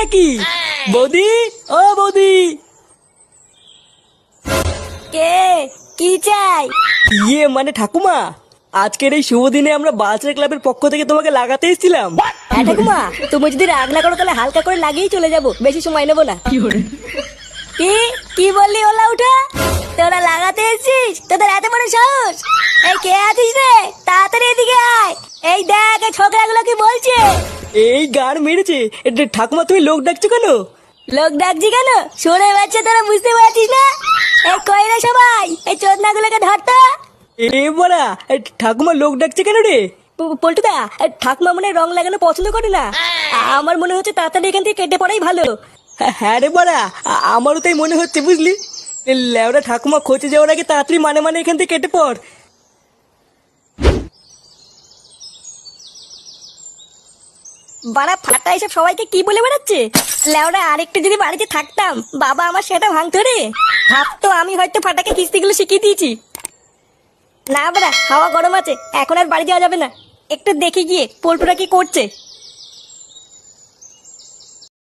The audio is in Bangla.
নাকি? বৌদি, ও বৌদি। কে? কি চাই? মানে ঠাকুমা, আজকের এই শুভ দিনে আমরা বালচার ক্লাবের পক্ষ থেকে তোমাকে লাগাতে এসেছিলাম। হ্যাঁ ঠাকুমা, তুমি যদি রাগ না করো তাহলে হালকা করে লাগিয়েই চলে যাবো, বেশি সময় নেবো না। কি কি বললি ওলা উঠা? তোরা লাগাতে এসেছিস? তোদের এত বড় সাহস? এই কে আছিস রে? তাড়াতাড়ি এদিকে আয়। এই দেখ এই ছোকরাগুলো কি বলছে। এই গান মেরেছে। ঠাকুমা তুমি লোক ডাকছো কেন? লোক ডাকছি কেন? শুনে বাচ্চা তোরা বুঝতে পারছিস না? এই কই রে সবাই, এই চোদনাগুলোকে ধরতো। বড়া, ঠাকুমা লোক ডাকছে কেন রে? পল্টুদা, ঠাকুমা মনে হয় রং লাগানো পছন্দ করে না। আমার মনে হচ্ছে তাড়াতাড়ি এখান থেকে কেটে পড়াই ভালো। হ্যাঁ রে বড়া, আমারও তাই মনে হচ্ছে বুঝলি। লেওরা ঠাকুমা খোঁজে যাওয়ার আগে তাড়াতাড়ি মানে এখান থেকে কেটে পড়। বাড়া ফাটা এসব সবাইকে কি বলে বেড়াচ্ছে? লেওরা আরেকটু যদি বাড়িতে থাকতাম, বাবা আমার সেটা ভাঙতো রে। ভাবতো আমি হয়তো ফাটাকে কিস্তিগুলো শিখিয়ে দিয়েছি। না বাড়া, হাওয়া গরম আছে, এখন আর বাড়ি যাওয়া যাবে না। একটু দেখে গিয়ে পল্টুরা কি করছে।